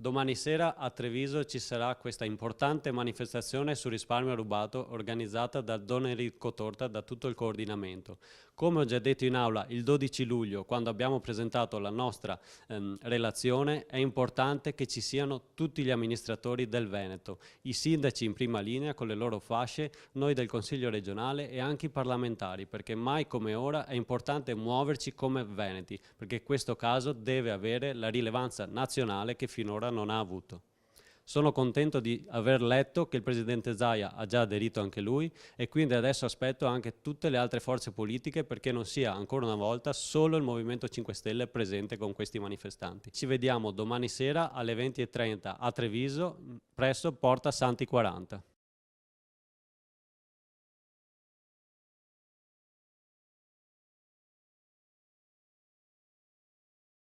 Domani sera a Treviso ci sarà questa importante manifestazione sul risparmio rubato organizzata da Don Enrico Torta, da tutto il coordinamento. Come ho già detto in aula il 12 luglio, quando abbiamo presentato la nostra relazione, è importante che ci siano tutti gli amministratori del Veneto, i sindaci in prima linea con le loro fasce, noi del Consiglio regionale e anche i parlamentari, perché mai come ora è importante muoverci come veneti, perché questo caso deve avere la rilevanza nazionale che finora non ha avuto. Sono contento di aver letto che il Presidente Zaia ha già aderito anche lui e quindi adesso aspetto anche tutte le altre forze politiche perché non sia ancora una volta solo il Movimento 5 Stelle presente con questi manifestanti. Ci vediamo domani sera alle 20:30 a Treviso presso Porta Santi 40.